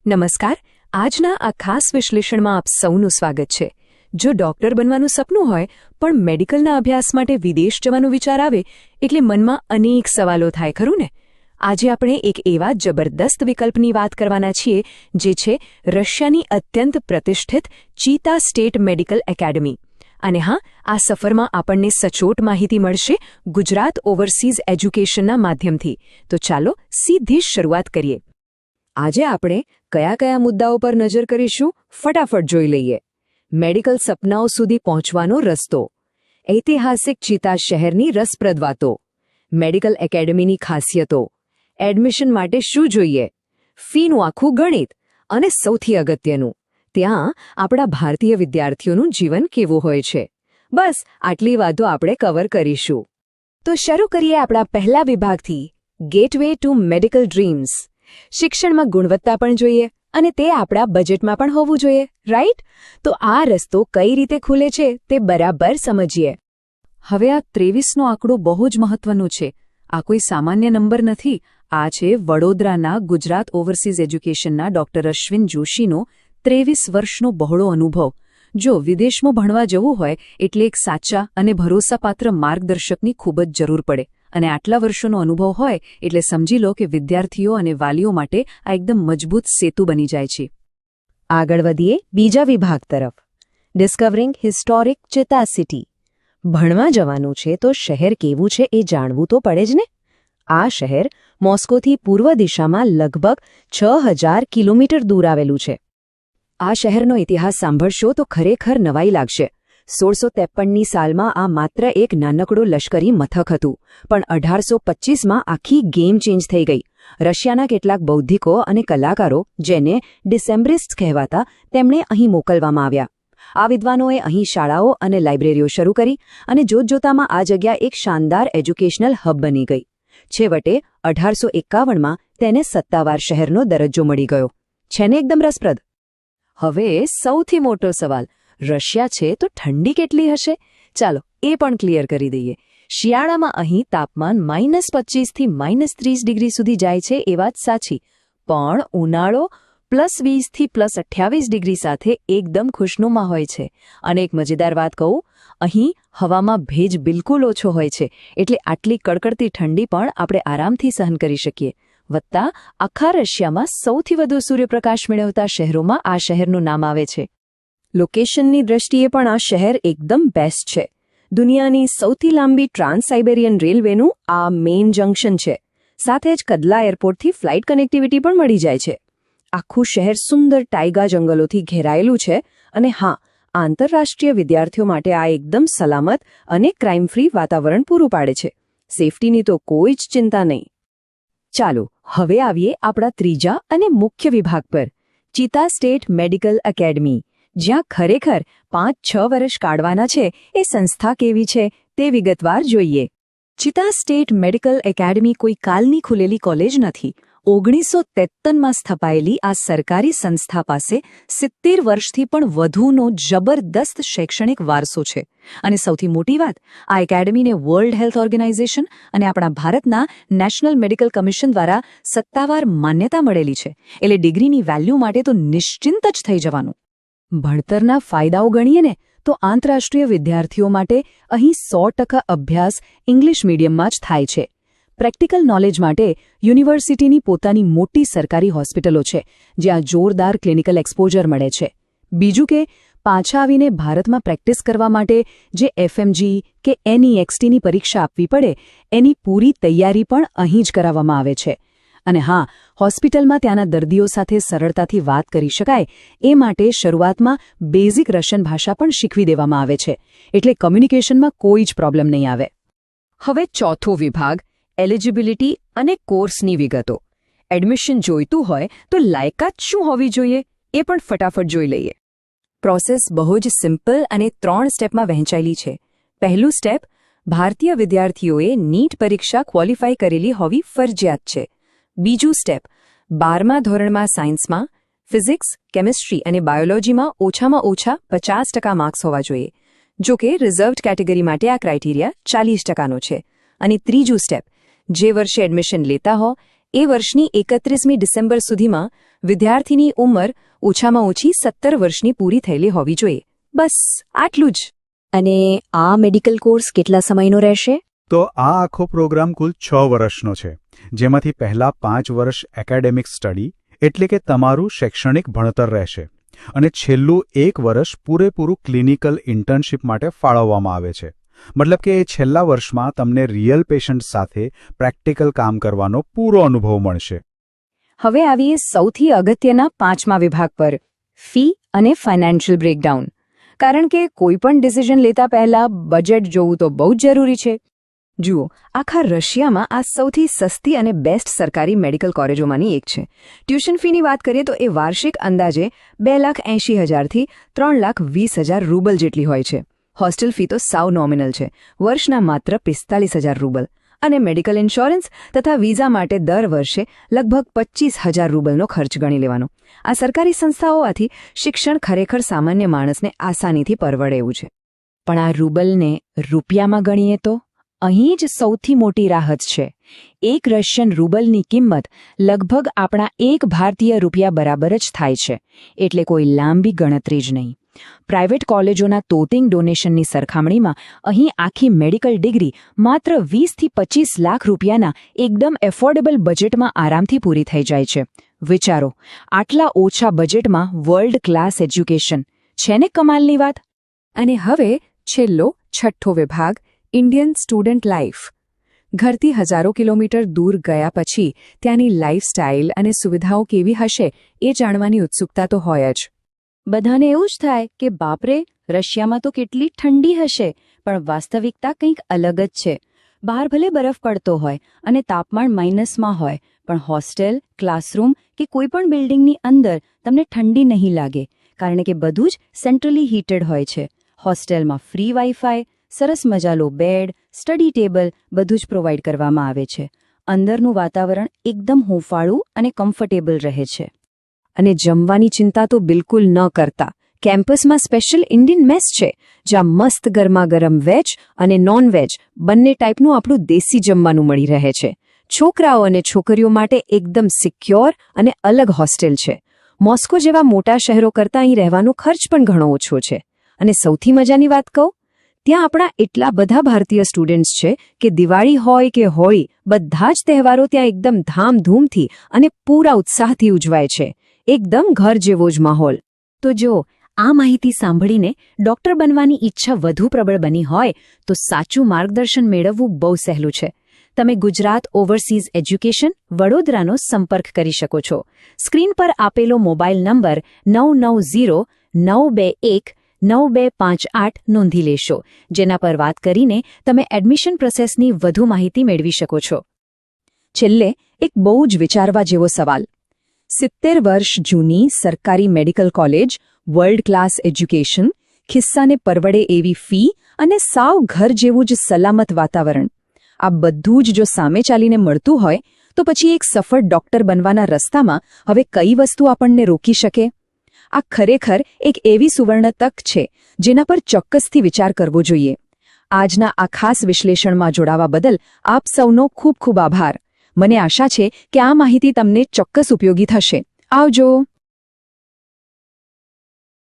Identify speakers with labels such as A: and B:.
A: નમસ્કાર. આજના આ ખાસ વિશ્લેષણમાં આપ સૌનું સ્વાગત છે. જો ડોક્ટર બનવાનું સપનું હોય પણ મેડિકલના અભ્યાસ માટે વિદેશ જવાનો વિચાર આવે એટલે મનમાં અનેક સવાલો થાય, ખરું ને? આજે આપણે એક એવા જબરદસ્ત વિકલ્પની વાત કરવાના છીએ જે છે રશિયાની અત્યંત પ્રતિષ્ઠિત ચીતા સ્ટેટ મેડિકલ એકેડમી. અને હા, આ સફરમાં આપણને સચોટ માહિતી મળશે ગુજરાત ઓવરસીઝ એજ્યુકેશનના માધ્યમથી. તો ચાલો સીધી શરૂઆત કરીએ. આજે આપણે કયા કયા મુદ્દાઓ પર નજર કરીશું ફટાફટ જોઈ લઈએ. મેડિકલ સપનાઓ સુધી પહોંચવાનો રસ્તો, ઐતિહાસિક ચીતા શહેરની રસપ્રદ વાતો, મેડિકલ એકેડમીની ખાસિયતો, એડમિશન માટે શું જોઈએ, ફીનું આખું ગણિત અને સૌથી અગત્યનું, ત્યાં આપણા ભારતીય વિદ્યાર્થીઓનું જીવન કેવું હોય છે. બસ આટલી વાતો આપણે કવર કરીશું. તો શરૂ કરીએ આપણા પહેલા વિભાગથી, ગેટવે ટુ મેડિકલ ડ્રીમ્સ. શિક્ષણમાં ગુણવત્તા પણ જોઈએ અને તે આપણા બજેટમાં પણ હોવું જોઈએ, રાઈટ? તો આ રસ્તો કઈ રીતે ખુલે છે તે બરાબર સમજીએ. હવે આ 23નો આંકડો બહુ જ મહત્વનો છે. આ કોઈ સામાન્ય નંબર નથી. આ છે વડોદરાના ગુજરાત ઓવરસીઝ એજ્યુકેશનના ડોક્ટર અશ્વિન જોશીનો 23 વર્ષનો બહોળો અનુભવ. જો વિદેશમાં ભણવા જવું હોય એટલે એક સાચા અને ભરોસાપાત્ર માર્ગદર્શકની ખૂબ જ જરૂર પડે. અને આટલા વર્ષોનો અનુભવ હોય એટલે સમજી લો કે વિદ્યાર્થીઓ અને વાલીઓ માટે આ એકદમ મજબૂત સેતુ બની જાય છે. આગળ વધીએ બીજા વિભાગ તરફ, ડિસ્કવરિંગ હિસ્ટોરિક ચિતા સિટી. ભણવા જવાનું છે તો શહેર કેવું છે એ જાણવું તો પડે જ ને. આ શહેર મોસ્કોથી પૂર્વ દિશામાં લગભગ 6000 કિલોમીટર દૂર આવેલું છે. આ શહેરનો ઇતિહાસ સાંભળશો તો ખરેખર નવાઈ લાગશે. 1653ની સાલમાં આ માત્ર એક નાનકડો લશ્કરી મથક હતું, પણ 1825માં આખી ગેમ ચેન્જ થઈ ગઈ. રશિયાના કેટલાક બૌદ્ધિકો અને કલાકારો, જેને ડિસેમ્બ્રિસ્ટ કહેવાતા, તેમણે અહીં મોકલવામાં આવ્યા. આ વિદ્વાનોએ અહીં શાળાઓ અને લાઇબ્રેરીઓ શરૂ કરી અને જોતજોતામાં આ જગ્યા એક શાનદાર એજ્યુકેશનલ હબ બની ગઈ. છેવટે 1851માં તેને સત્તાવાર શહેરનો દરજ્જો મળી ગયો. છે ને એકદમ રસપ્રદ? હવે સૌથી મોટો સવાલ, રશિયા છે તો ઠંડી કેટલી હશે? ચાલો એ પણ ક્લિયર કરી દઈએ. શિયાળામાં અહીં તાપમાન -25 થી -30 ડિગ્રી સુધી જાય છે એ વાત સાચી, પણ ઉનાળો +20 થી +28 ડિગ્રી સાથે એકદમ ખુશનુમા હોય છે. અને એક મજેદાર વાત કહું, અહીં હવામાં ભેજ બિલકુલ ઓછો હોય છે, એટલે આટલી કડકડતી ઠંડી પણ આપણે આરામથી સહન કરી શકીએ. વત્તા આખા રશિયામાં સૌથી વધુ સૂર્યપ્રકાશ મેળવતા શહેરોમાં આ શહેરનું નામ આવે છે. લોકેશનની દ્રષ્ટિએ પણ આ શહેર એકદમ બેસ્ટ છે. દુનિયાની સૌથી લાંબી ટ્રાન્સ સાઇબેરિયન રેલવેનું આ મેઇન જંકશન છે. સાથે જ કદલા એરપોર્ટથી ફ્લાઇટ કનેક્ટિવિટી પણ મળી જાય છે. આખું શહેર સુંદર ટાઇગા જંગલોથી ઘેરાયેલું છે. અને હા, આંતરરાષ્ટ્રીય વિદ્યાર્થીઓ માટે આ એકદમ સલામત અને ક્રાઇમ ફ્રી વાતાવરણ પૂરું પાડે છે. સેફટીની તો કોઈ જ ચિંતા નહીં. ચાલો હવે આવીએ આપણા ત્રીજા અને મુખ્ય વિભાગ પર, ચીતા સ્ટેટ મેડિકલ એકેડમી. જ્યાં ખરેખર 5-6 વર્ષ કાઢવાના છે. એ સંસ્થા કેવી છે તે વિગતવાર જોઈએ. ચીતા સ્ટેટ મેડિકલ એકેડમી કોઈ કાલની ખુલેલી કોલેજ નથી. 1953માં સ્થપાયેલી આ સરકારી સંસ્થા પાસે 70 વર્ષથી પણ વધુનો જબરદસ્ત શૈક્ષણિક વારસો છે. અને સૌથી મોટી વાત, આ એકેડમીને વર્લ્ડ હેલ્થ ઓર્ગેનાઇઝેશન અને આપણા ભારતના નેશનલ મેડિકલ કમિશન દ્વારા સત્તાવાર માન્યતા મળેલી છે. એટલે ડિગ્રીની વેલ્યુ માટે તો નિશ્ચિંત જ થઈ જવાનું. ભણતરના ફાયદાઓ ગણીએ ને તો આંતરરાષ્ટ્રીય વિદ્યાર્થીઓ માટે અહીં 100% અભ્યાસ ઇંગ્લિશ મીડિયમમાં જ થાય છે. પ્રેક્ટિકલ નોલેજ માટે યુનિવર્સિટીની પોતાની મોટી સરકારી હોસ્પિટલો છે, જ્યાં જોરદાર ક્લિનિકલ એક્સપોઝર મળે છે. બીજું કે પાછા આવીને ભારતમાં પ્રેક્ટિસ કરવા માટે જે એફએમજી કે NEXTની પરીક્ષા આપવી પડે, એની પૂરી તૈયારી પણ અહીં જ કરાવવામાં આવે છે. અને હા, હોસ્પિટલમાં ત્યાંના દર્દીઓ સાથે સરળતાથી વાત કરી શકાય એ માટે શરૂઆતમાં બેઝિક રશિયન ભાષા પણ શીખવી દેવામાં આવે છે. એટલે કમ્યુનિકેશનમાં કોઈ જ પ્રોબ્લેમ નહીં આવે. હવે ચોથો વિભાગ, એલિજિબિલિટી અને કોર્સની વિગતો. એડમિશન જોઈતું હોય તો લાયકાત શું હોવી જોઈએ એ પણ ફટાફટ જોઈ લઈએ. પ્રોસેસ બહુ જ સિમ્પલ અને 3 સ્ટેપમાં વહેંચાયેલી છે. પહેલું સ્ટેપ, ભારતીય વિદ્યાર્થીઓએ નીટ પરીક્ષા ક્વોલિફાય કરેલી હોવી ફરજિયાત છે. બીજું સ્ટેપ, 12મા ધોરણમાં સાયન્સમાં, ફિઝિક્સ, કેમિસ્ટ્રી અને બાયોલોજીમાં ઓછામાં ઓછા 50% માર્ક્સ હોવા જોઈએ. જો કે રિઝર્વ્ડ કેટેગરી માટે આ ક્રાઇટેરિયા 40%નો છે. અને ત્રીજું સ્ટેપ, જે વર્ષે એડમિશન લેતા હો એ વર્ષની 31મી ડિસેમ્બર સુધીમાં વિદ્યાર્થીની ઉંમર ઓછામાં ઓછી 17 વર્ષની પૂરી થયેલી હોવી જોઈએ. બસ આટલું જ.
B: અને આ મેડિકલ કોર્સ કેટલા સમયનો રહેશે?
C: તો આ આખો પ્રોગ્રામ કુલ 6 વર્ષનો છે, જેમાંથી પહેલા 5 વર્ષ એકેડેમિક સ્ટડી એટલે કે તમારું શૈક્ષણિક ભણતર રહેશે અને છેલ્લું 1 વર્ષ પૂરેપૂરું ક્લિનિકલ ઇન્ટર્નશિપ માટે ફાળવવામાં આવે છે. મતલબ કે એ છેલ્લા વર્ષમાં તમને રિયલ પેશન્ટ સાથે પ્રેક્ટિકલ કામ કરવાનો પૂરો અનુભવ મળશે.
A: હવે આવીએ સૌથી અગત્યના 5મા વિભાગ પર, ફી અને ફાઇનાન્શિયલ બ્રેકડાઉન. કારણ કે કોઈપણ ડિસિઝન લેતા પહેલા બજેટ જોવું તો બહુ જ જરૂરી છે. જુઓ, આખા રશિયામાં આ સૌથી સસ્તી અને બેસ્ટ સરકારી મેડિકલ કોલેજોમાંની એક છે. ટ્યુશન ફીની વાત કરીએ તો એ વાર્ષિક અંદાજે 2,80,000 થી 3,20,000 રૂબલ જેટલી હોય છે. હોસ્ટેલ ફી તો સાવ નોમિનલ છે, વર્ષના માત્ર 45,000 રૂબલ. અને મેડિકલ ઇન્સ્યોરન્સ તથા વિઝા માટે દર વર્ષે લગભગ 25,000 રૂબલનો ખર્ચ ગણી લેવાનો. આ સરકારી સંસ્થાઓ હોવાથી શિક્ષણ ખરેખર સામાન્ય માણસને આસાનીથી પરવડે એવું છે.
B: પણ આ રૂબલને રૂપિયામાં ગણીએ તો અહીં જ સૌથી મોટી રાહત છે. એક રશિયન રૂબલની કિંમત લગભગ આપણા 1 ભારતીય રૂપિયા બરાબર જ થાય છે, એટલે કોઈ લાંબી ગણતરી જ નહીં. પ્રાઇવેટ કોલેજોના તોતિંગ ડોનેશનની સરખામણીમાં અહીં આખી મેડિકલ ડિગ્રી માત્ર 20 થી 25 લાખ રૂપિયાના એકદમ એફોર્ડેબલ બજેટમાં આરામથી પૂરી થઈ જાય છે. વિચારો, આટલા ઓછા બજેટમાં વર્લ્ડ ક્લાસ એજ્યુકેશન. છે ને કમાલની વાત?
A: અને હવે છેલ્લો 6થો વિભાગ, ઇન્ડિયન સ્ટુડન્ટ લાઇફ. ઘરથી હજારો કિલોમીટર દૂર ગયા પછી ત્યાંની લાઇફસ્ટાઇલ અને સુવિધાઓ કેવી હશે એ જાણવાની ઉત્સુકતા તો હોય જ.
B: બધાને એવું જ થાય કે બાપરે, રશિયામાં તો કેટલી ઠંડી હશે, પણ વાસ્તવિકતા કંઈક અલગ જ છે. બહાર ભલે બરફ પડતો હોય અને તાપમાન માઇનસમાં હોય, પણ હોસ્ટેલ, ક્લાસરૂમ કે કોઈપણ બિલ્ડિંગની અંદર તમને ઠંડી નહીં લાગે, કારણ કે બધું જ સેન્ટ્રલી હીટેડ હોય છે. હોસ્ટેલમાં ફ્રી વાઇફાઈ, સરસ મજાનો બેડ, સ્ટડી ટેબલ બધું જ પ્રોવાઈડ કરવામાં આવે છે. અંદરનું વાતાવરણ એકદમ હૂંફાળું અને કમ્ફર્ટેબલ રહે છે.
A: અને જમવાની ચિંતા તો બિલકુલ ન કરતા. કેમ્પસમાં સ્પેશિયલ ઇન્ડિયન મેસ છે, જ્યાં મસ્ત ગરમાગરમ વેજ અને નોન વેજ બંને ટાઈપનું આપણું દેશી જમવાનું મળી રહે છે. છોકરાઓ અને છોકરીઓ માટે એકદમ સિક્યોર અને અલગ હોસ્ટેલ છે. મોસ્કો જેવા મોટા શહેરો કરતાં અહીં રહેવાનો ખર્ચ પણ ઘણો ઓછો છે. અને સૌથી મજાની વાત કહું, ત્યાં આપણા એટલા બધા ભારતીય સ્ટુડન્ટ્સ છે કે દિવાળી હોય કે હોળી, બધા જ તહેવારો ત્યાં એકદમ ધામધૂમથી અને પૂરા ઉત્સાહથી ઉજવાય છે. એકદમ ઘર જેવો જ માહોલ.
B: તો જો આ માહિતી સાંભળીને ડોક્ટર બનવાની ઈચ્છા વધુ પ્રબળ બની હોય તો સાચું માર્ગદર્શન મેળવવું બહુ સહેલું છે. તમે ગુજરાત ઓવરસીઝ એજ્યુકેશન, વડોદરાનો સંપર્ક કરી શકો છો. સ્ક્રીન પર આપેલો મોબાઈલ નંબર 9909219258 નોંધી લેશો, જેના પર વાત કરીને તમે એડમિશન પ્રોસેસની વધુ માહિતી મેળવી શકો છો.
A: છેલ્લે એક બહુ જ વિચારવા જેવો સવાલ. 70 વર્ષ જૂની સરકારી medical college, world class education, ખિસ્સાને પરવડે એવી ફી અને સાવ ઘર જેવું જ સલામત વાતાવરણ. આ બધું જ જો સામે ચાલીને મળતું હોય તો પછી એક સફળ ડોક્ટર બનવાના રસ્તામાં હવે કઈ વસ્તુ આપણને રોકી શકે? આ ખરેખર એક એવી સુવર્ણ તક છે જેના પર ચોક્કસથી વિચાર કરવો જોઈએ. આજના આ ખાસ વિશ્લેષણમાં જોડાવા બદલ આપ સૌનો ખૂબ ખૂબ આભાર. મને આશા છે કે આ માહિતી તમને ચોક્કસ ઉપયોગી થશે. આવજો.